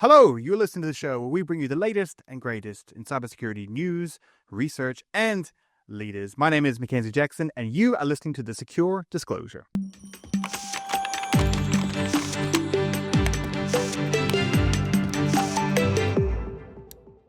Hello, you're listening to the show where we bring you the latest and greatest in cybersecurity news, research, and leaders. My name is Mackenzie Jackson, and you are listening to The Secure Disclosure.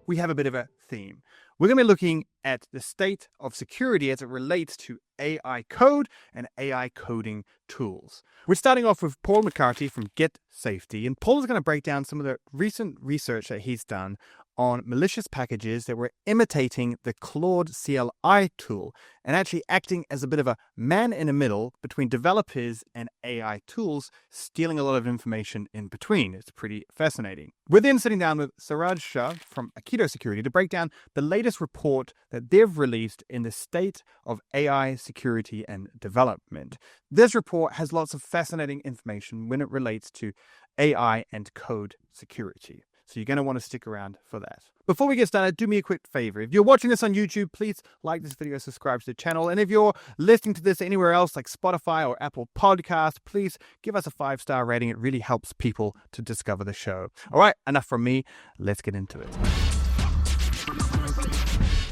We have a bit of a theme. We're going to be looking at the state of security as it relates to AI code and AI coding tools. We're starting off with Paul McCarty from Get Safety, and Paul is going to break down some of the recent research that he's done on malicious packages that were imitating the Claude CLI tool and actually acting as a bit of a man in the middle between developers and AI tools, stealing a lot of information in between. It's pretty fascinating. We're then sitting down with Sooraj Shah from Aikido Security to break down the latest report that they've released in the state of AI security and development. This report has lots of fascinating information when it relates to AI and code security. So you're going to want to stick around for that. Before we get started, do me a quick favor. If you're watching this on YouTube, please like this video, subscribe to the channel. And if you're listening to this anywhere else like Spotify or Apple Podcasts, please give us a 5-star rating. It really helps people to discover the show. All right, enough from me. Let's get into it.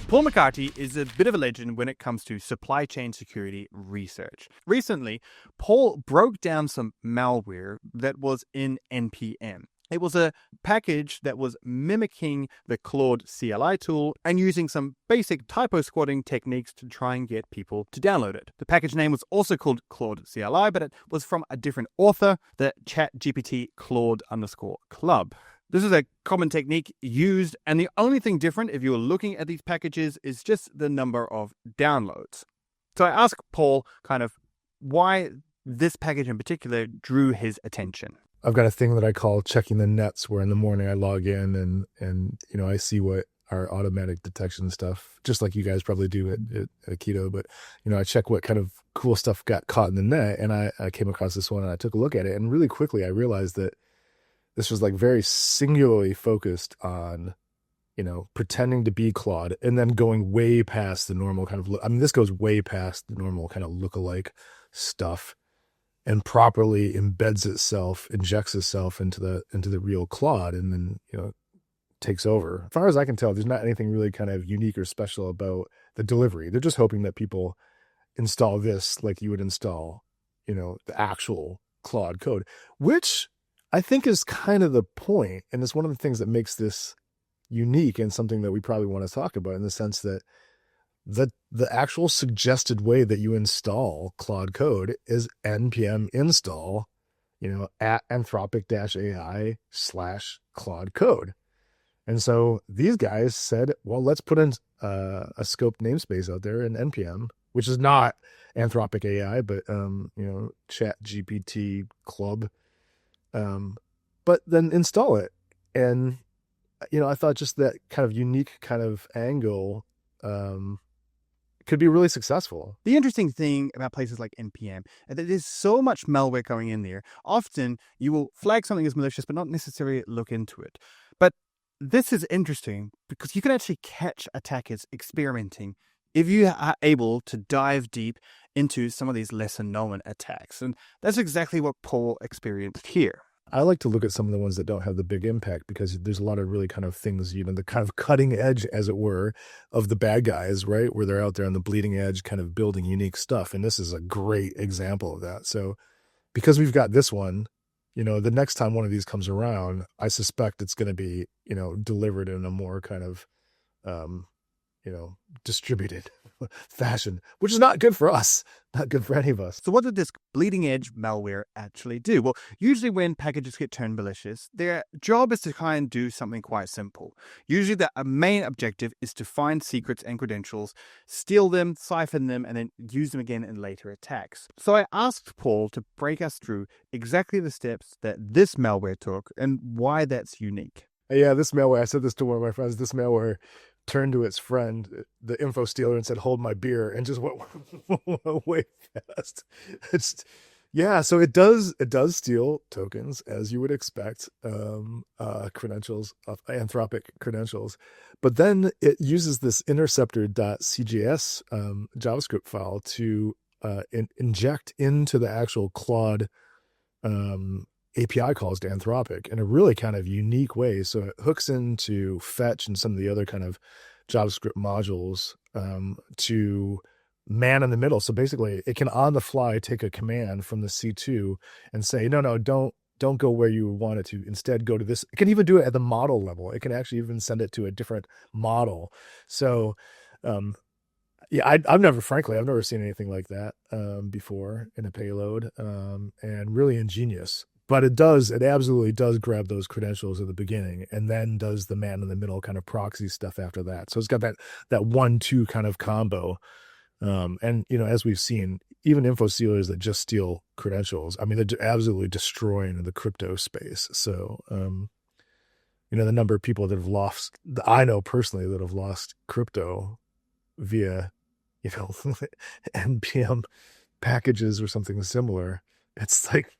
Paul McCarty is a bit of a legend when it comes to supply chain security research. Recently, Paul broke down some malware that was in NPM. It was a package that was mimicking the Claude CLI tool and using some basic typo squatting techniques to try and get people to download it. The package name was also called Claude CLI, but it was from a different author, the ChatGPT Claude_club. This is a common technique used, and the only thing different if you're looking at these packages is just the number of downloads. So I asked Paul kind of why this package in particular drew his attention. I've got a thing that I call checking the nets, where in the morning I log in and I see what our automatic detection stuff, just like you guys probably do at Aikido, but I check what kind of cool stuff got caught in the net, and I came across this one and I took a look at it, and really quickly I realized that this was like very singularly focused on pretending to be Claude and then going way past the normal kind of this goes way past the normal kind of lookalike stuff and properly injects itself into the real Claude, and then takes over. As far as I can tell, there's not anything really kind of unique or special about the delivery. They're just hoping that people install this like you would install the actual Claude code, which I think is kind of the point, and it's one of the things that makes this unique and something that we probably want to talk about, in the sense that the actual suggested way that you install Claude code is npm install, at anthropic-ai/Claude code. And so these guys said, well, let's put in a scoped namespace out there in npm, which is not Anthropic AI, but ChatGPT club. But then install it. And I thought just that kind of unique kind of angle could be really successful. The interesting thing about places like NPM is that there's so much malware going in there. Often you will flag something as malicious, but not necessarily look into it. But this is interesting because you can actually catch attackers experimenting if you are able to dive deep into some of these lesser known attacks. And that's exactly what Paul experienced here. I like to look at some of the ones that don't have the big impact, because there's a lot of really kind of things, the kind of cutting edge, as it were, of the bad guys, right? Where they're out there on the bleeding edge kind of building unique stuff. And this is a great example of that. So because we've got this one, the next time one of these comes around, I suspect it's going to be, delivered in a more kind of, distributed fashion, which is not good for us, not good for any of us. So what did this bleeding edge malware actually do? Well, usually when packages get turned malicious, their job is to try and do something quite simple. Usually the main objective is to find secrets and credentials, steal them, siphon them, and then use them again in later attacks. So I asked Paul to break us through exactly the steps that this malware took and why that's unique. Yeah, this malware, I said this to one of my friends, this malware turned to its friend, the info stealer, and said, "Hold my beer," and just went way fast. So it does steal tokens, as you would expect, credentials, Anthropic credentials, but then it uses this interceptor.cjs JavaScript file to inject into the actual Claude API calls to Anthropic in a really kind of unique way. So it hooks into Fetch and some of the other kind of JavaScript modules to man in the middle. So basically, it can on the fly take a command from the C2 and say, no, don't go where you want it to. Instead, go to this. It can even do it at the model level. It can actually even send it to a different model. So, yeah, I've never seen anything like that before in a payload, and really ingenious. But it absolutely does grab those credentials at the beginning and then does the man in the middle kind of proxy stuff after that. So it's got that 1-2 kind of combo. And, as we've seen, even info sealers that just steal credentials, I mean, they're absolutely destroying the crypto space. So, the number of people that have lost, I know personally, that have lost crypto via, NPM packages or something similar. It's like,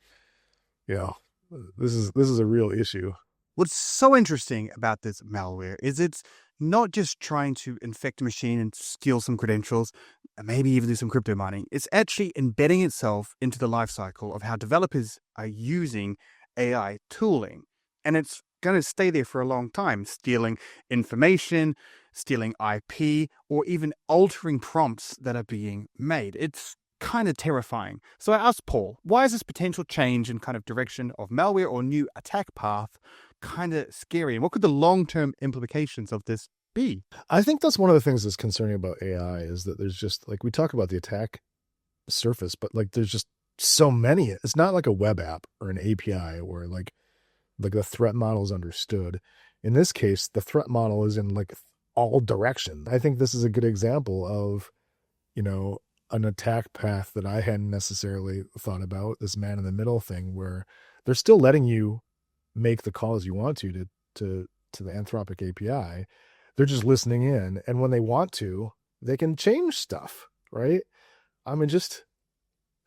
this is a real issue. What's so interesting about this malware is it's not just trying to infect a machine and steal some credentials, and maybe even do some crypto mining. It's actually embedding itself into the lifecycle of how developers are using AI tooling. And it's going to stay there for a long time, stealing information, stealing IP, or even altering prompts that are being made. It's kind of terrifying. So I asked Paul, why is this potential change in kind of direction of malware or new attack path kind of scary? And what could the long-term implications of this be? I think that's one of the things that's concerning about AI is that there's just, like, we talk about the attack surface, but like there's just so many. It's not like a web app or an API where like the threat model is understood. In this case, the threat model is in like all directions. I think this is a good example of, an attack path that I hadn't necessarily thought about, this man in the middle thing, where they're still letting you make the calls you want to the Anthropic API. They're just listening in. And when they want to, they can change stuff, right? I mean, just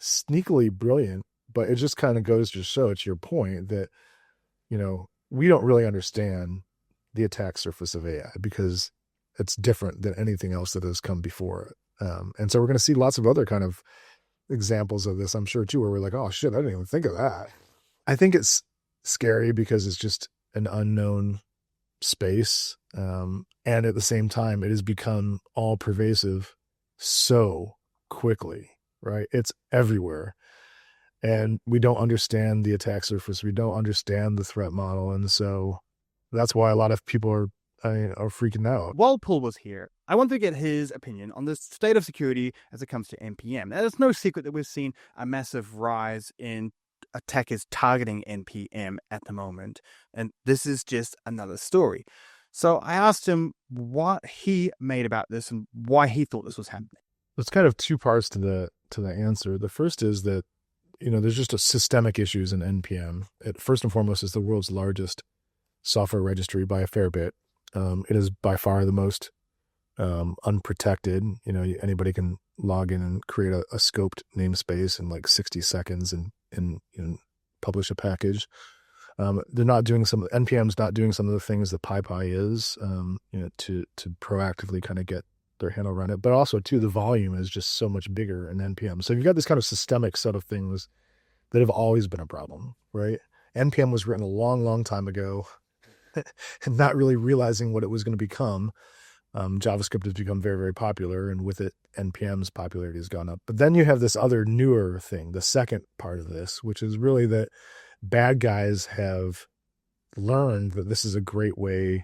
sneakily brilliant, but it just kind of goes to show, it's your point that, we don't really understand the attack surface of AI because it's different than anything else that has come before it. And so we're going to see lots of other kind of examples of this, I'm sure, too, where we're like, oh, shit, I didn't even think of that. I think it's scary because it's just an unknown space. And at the same time, it has become all pervasive so quickly, right? It's everywhere. And we don't understand the attack surface. We don't understand the threat model. And so that's why a lot of people are freaking out. While Paul was here, I wanted to get his opinion on the state of security as it comes to NPM. Now, it's no secret that we've seen a massive rise in attackers targeting NPM at the moment, and this is just another story. So I asked him what he made about this and why he thought this was happening. There's kind of two parts to the answer. The first is that, there's just a systemic issues in NPM. It first and foremost is the world's largest software registry by a fair bit. It is by far the most unprotected. Anybody can log in and create a scoped namespace in like 60 seconds and publish a package. They're not doing NPM's not doing some of the things that PyPy is, to proactively kind of get their handle around it. But also too, the volume is just so much bigger in NPM. So you've got this kind of systemic set of things that have always been a problem, right? NPM was written a long, long time ago. And not really realizing what it was going to become. JavaScript has become very, very popular, and with it, NPM's popularity has gone up. But then you have this other newer thing, the second part of this, which is really that bad guys have learned that this is a great way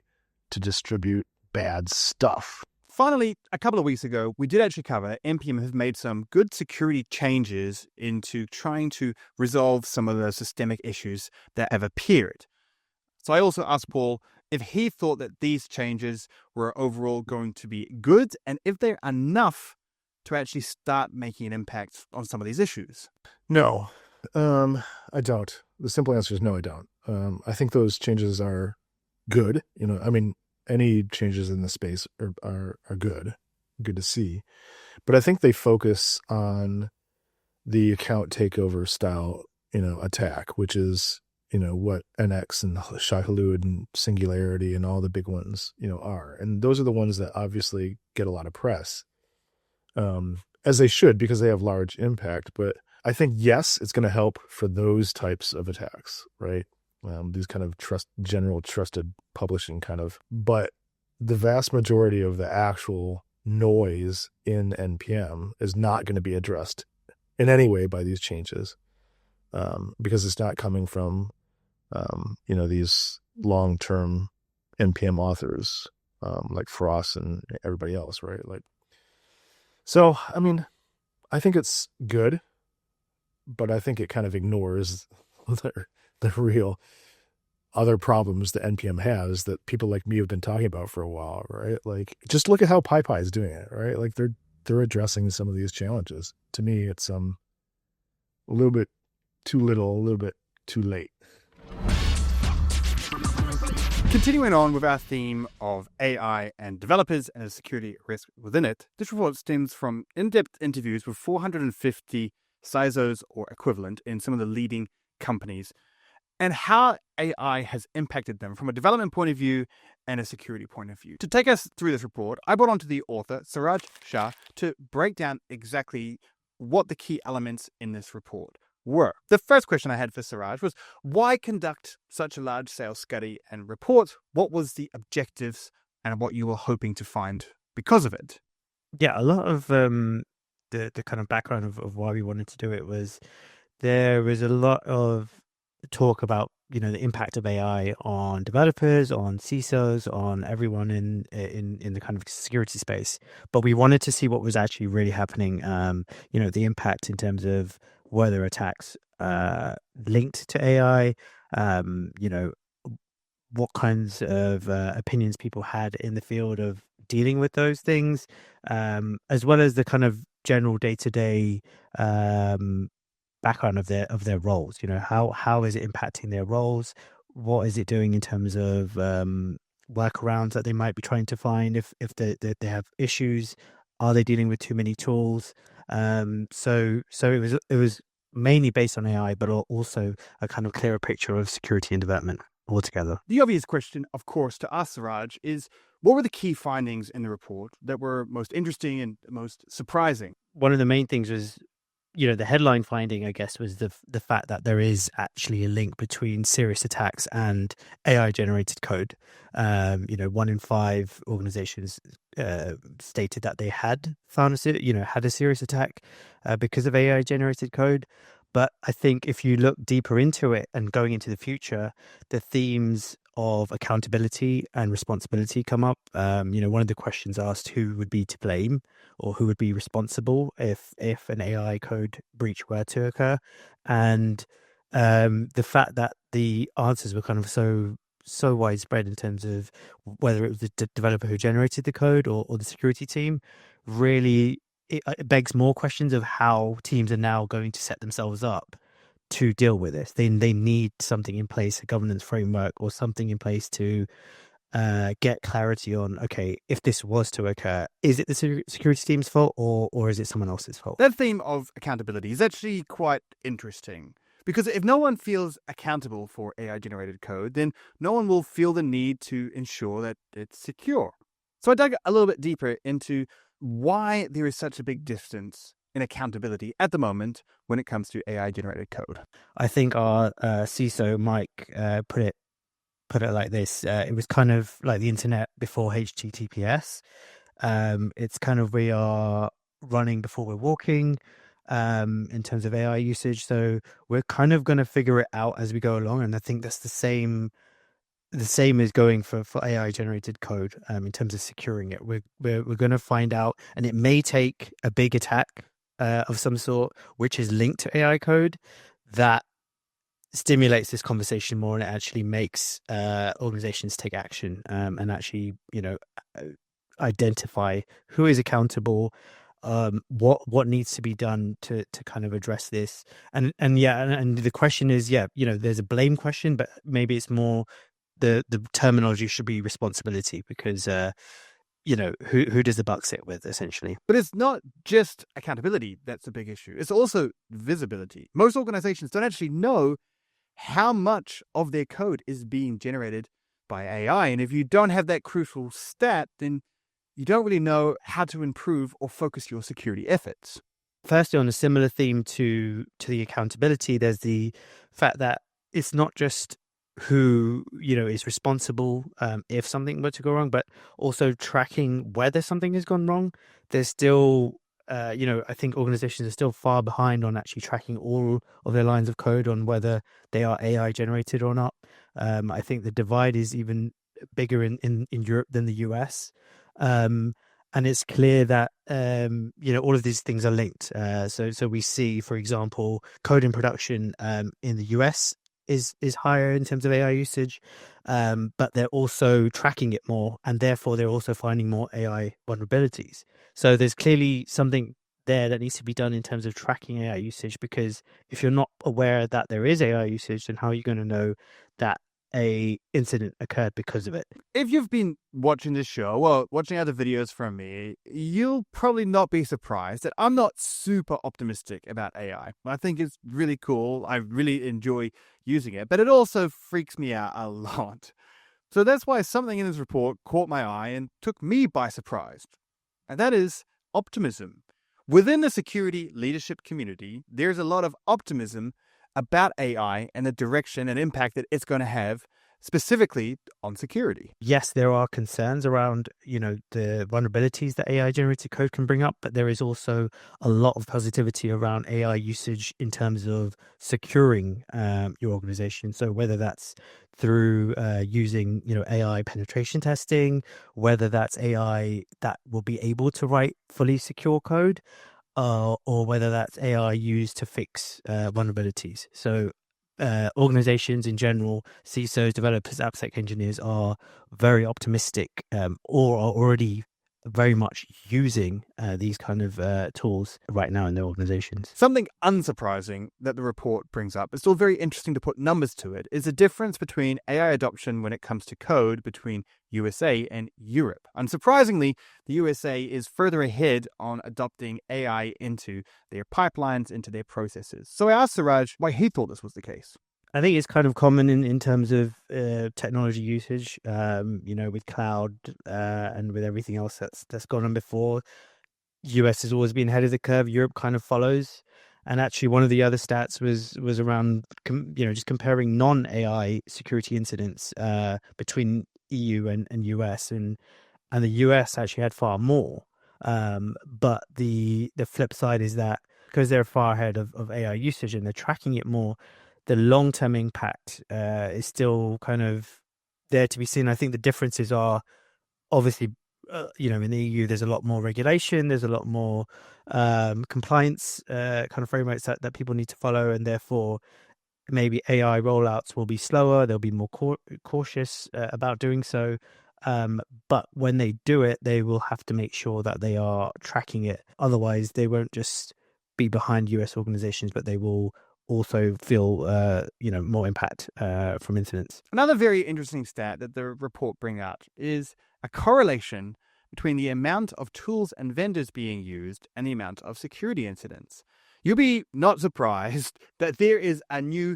to distribute bad stuff. Finally, a couple of weeks ago, we did actually cover NPM has made some good security changes into trying to resolve some of the systemic issues that have appeared. So I also asked Paul if he thought that these changes were overall going to be good and if they're enough to actually start making an impact on some of these issues. No, I don't. The simple answer is no, I don't. I think those changes are good. Any changes in the space are good to see. But I think they focus on the account takeover style, attack, which is, what NX and Shah-Hulud and Singularity and all the big ones, are. And those are the ones that obviously get a lot of press, as they should, because they have large impact. But I think, yes, it's going to help for those types of attacks, right? These kind of general trusted publishing kind of, but the vast majority of the actual noise in NPM is not going to be addressed in any way by these changes, because it's not coming from, these long-term NPM authors, like Frost and everybody else, right? So, I mean, I think it's good, but I think it kind of ignores the real other problems that NPM has that people like me have been talking about for a while, right? Like, just look at how PyPy is doing it, right? Like, they're addressing some of these challenges. To me, it's a little bit too little, a little bit too late. Continuing on with our theme of AI and developers and the security risk within it, this report stems from in-depth interviews with 450 CISOs or equivalent in some of the leading companies, and how AI has impacted them from a development point of view and a security point of view. To take us through this report, I brought on to the author, Sooraj Shah, to break down exactly what the key elements in this report were. The first question I had for Sooraj was, why conduct such a large sales study and report? What was the objectives and what you were hoping to find because of it? Yeah, a lot of the kind of background of why we wanted to do it was there was a lot of talk about, the impact of AI on developers, on CISOs, on everyone in the kind of security space. But we wanted to see what was actually really happening, the impact in terms of whether attacks linked to AI, what kinds of opinions people had in the field of dealing with those things, as well as the kind of general day-to-day background of their roles. How is it impacting their roles? What is it doing in terms of workarounds that they might be trying to find if they have issues? Are they dealing with too many tools? So it was mainly based on AI, but also a kind of clearer picture of security and development altogether. The obvious question, of course, to us, Sooraj, is what were the key findings in the report that were most interesting and most surprising? One of the main things was, the headline finding, I guess, was the fact that there is actually a link between serious attacks and AI generated code. 1 in 5 organizations stated that they had found a serious attack because of AI generated code. But I think if you look deeper into it and going into the future, the themes of accountability and responsibility come up. One of the questions asked who would be to blame or who would be responsible if an AI code breach were to occur. And the fact that the answers were kind of so widespread in terms of whether it was the developer who generated the code or the security team, really it begs more questions of how teams are now going to set themselves up to deal with this. They need something in place, a governance framework or something in place to get clarity on, okay, if this was to occur, is it the security team's fault or is it someone else's fault? That theme of accountability is actually quite interesting, because if no one feels accountable for AI-generated code, then no one will feel the need to ensure that it's secure. So I dug a little bit deeper into why there is such a big distance in accountability at the moment when it comes to AI-generated code. I think our CISO, Mike, put it like this. It was kind of like the internet before HTTPS. It's kind of, we are running before we're walking in terms of AI usage. So we're kind of going to figure it out as we go along. And I think that's the same is going for AI generated code in terms of securing it. We're going to find out, and it may take a big attack of some sort, which is linked to AI code, that stimulates this conversation more, and it actually makes organizations take action and actually, identify who is accountable, what needs to be done to kind of address this. And the question is, there's a blame question, but maybe it's more the terminology should be responsibility, because who does the buck sit with, essentially? But it's not just accountability that's a big issue. It's also visibility. Most organizations don't actually know how much of their code is being generated by AI. And if you don't have that crucial stat, then you don't really know how to improve or focus your security efforts. firstly, on a similar theme to the accountability, there's the fact that it's not just who is responsible if something were to go wrong, but also tracking whether something has gone wrong. There's still I think organizations are still far behind on actually tracking all of their lines of code on whether they are AI generated or not. I think the divide is even bigger in Europe than the US. And it's clear that all of these things are linked. So we see, for example, code in production in the US is higher in terms of AI usage, but they're also tracking it more, and therefore they're also finding more AI vulnerabilities. So there's clearly something there that needs to be done in terms of tracking AI usage, because if you're not aware that there is AI usage, then how are you going to know that a incident occurred because of it? If you've been watching this show or watching other videos from me, you'll probably not be surprised that I'm not super optimistic about AI. I think it's really cool. I really enjoy using it, but it also freaks me out a lot. So that's why something in this report caught my eye and took me by surprise. And that is optimism. Within the security leadership community, there's a lot of optimism about AI and the direction and impact that it's going to have, specifically on security. Yes, there are concerns around, the vulnerabilities that AI generated code can bring up, but there is also a lot of positivity around AI usage in terms of securing your organization. So whether that's through using, AI penetration testing, whether that's AI that will be able to write fully secure code, or whether that's AI used to fix vulnerabilities. So organizations in general, CISOs, developers, AppSec engineers are very optimistic or are already very much using these kind of tools right now in their organizations. Something unsurprising that the report brings up, but still very interesting to put numbers to it, is the difference between AI adoption when it comes to code between USA and Europe. Unsurprisingly, the USA is further ahead on adopting AI into their pipelines, into their processes. So I asked Sooraj why he thought this was the case. I think it's kind of common in terms of technology usage, with cloud and with everything else that's gone on before. US has always been ahead of the curve. Europe kind of follows. And actually, one of the other stats was around, just comparing non-AI security incidents between EU and US, and the US actually had far more. But the flip side is that because they're far ahead of AI usage and they're tracking it more, the long-term impact is still kind of there to be seen. I think the differences are obviously, in the EU, there's a lot more regulation, there's a lot more compliance kind of frameworks that people need to follow, and therefore maybe AI rollouts will be slower. They'll be more cautious about doing so. But when they do it, they will have to make sure that they are tracking it. Otherwise, they won't just be behind US organizations, but they will also feel, more impact from incidents. Another very interesting stat that the report brings out is a correlation between the amount of tools and vendors being used and the amount of security incidents. You'll be not surprised that there is a new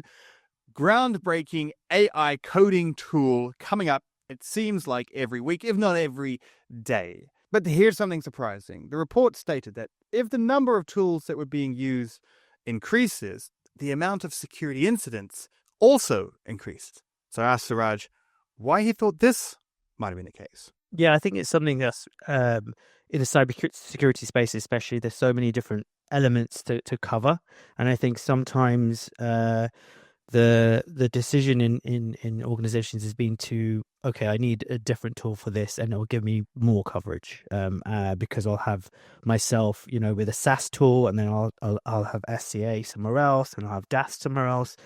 groundbreaking AI coding tool coming up, it seems like every week, if not every day. But here's something surprising. The report stated that if the number of tools that were being used increases, the amount of security incidents also increased. So I asked Sooraj why he thought this might have been the case. Yeah, I think it's something that's in the cybersecurity space, especially. There's so many different elements to cover, and I think sometimes the decision in organizations has been to, okay, I need a different tool for this, and it will give me more coverage because I'll have myself, with a SaaS tool, and then I'll have SCA somewhere else, and I'll have DAST somewhere else.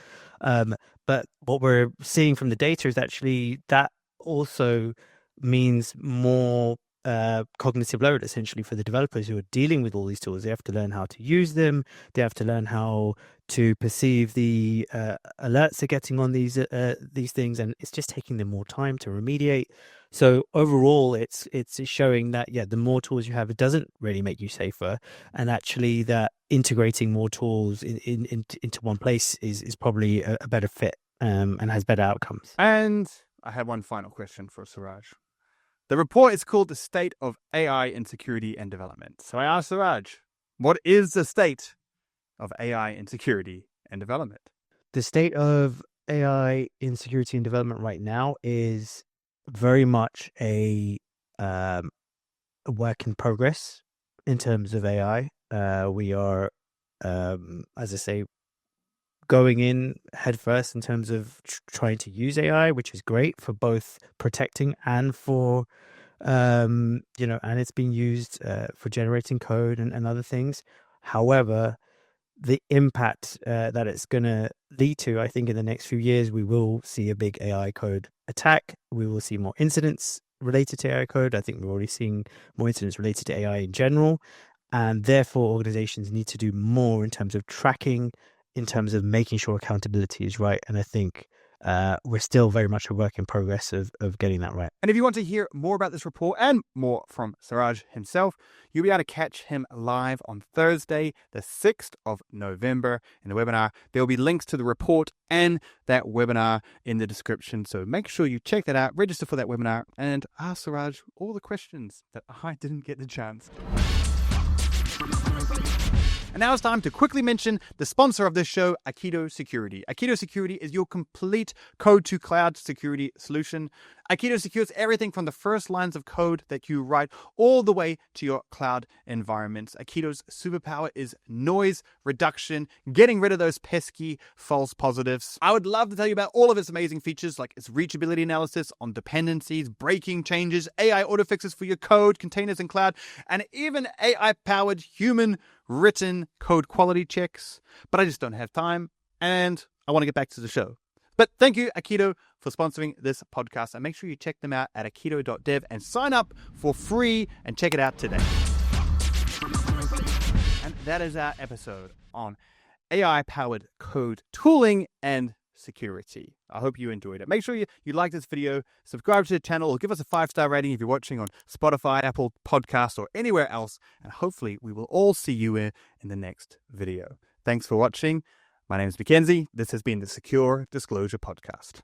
But what we're seeing from the data is actually that also means more cognitive load, essentially, for the developers who are dealing with all these tools. They have to learn how to use them. They have to learn how to perceive the alerts they're getting on these things, and it's just taking them more time to remediate. So overall, it's showing that the more tools you have, it doesn't really make you safer, and actually that integrating more tools into one place is probably a better fit and has better outcomes. And I had one final question for Sooraj. The report is called The State of AI in Security and Development. So I asked Sooraj, What is the state of AI in security and development? The state of AI in security and development right now is very much a work in progress in terms of AI. We are, as I say, going in headfirst in terms of trying to use AI, which is great for both protecting and for, and it's being used for generating code and other things. However, the impact that it's going to lead to, I think in the next few years, we will see a big AI code attack. We will see more incidents related to AI code. I think we're already seeing more incidents related to AI in general. And therefore, organizations need to do more in terms of tracking, in terms of making sure accountability is right. And I think we're still very much a work in progress of getting that right. And if you want to hear more about this report and more from Sooraj himself, you'll be able to catch him live on Thursday, the 6th of November in the webinar. There will be links to the report and that webinar in the description. So make sure you check that out, register for that webinar, and ask Sooraj all the questions that I didn't get the chance. And now it's time to quickly mention the sponsor of this show, Aikido Security. Aikido Security is your complete code-to-cloud security solution. Aikido secures everything from the first lines of code that you write all the way to your cloud environments. Aikido's superpower is noise reduction, getting rid of those pesky false positives. I would love to tell you about all of its amazing features, like its reachability analysis on dependencies, breaking changes, AI autofixes for your code, containers and cloud, and even AI-powered human written code quality checks. But I just don't have time, and I want to get back to the show. But thank you, Aikido, for sponsoring this podcast. And make sure you check them out at aikido.dev and sign up for free and check it out today. And that is our episode on AI-powered code tooling and security. I hope you enjoyed it. Make sure you like this video, subscribe to the channel, or give us a 5-star rating if you're watching on Spotify, Apple Podcasts, or anywhere else. And hopefully we will all see you in the next video. Thanks for watching. My name is Mackenzie. This has been the Secure Disclosure Podcast.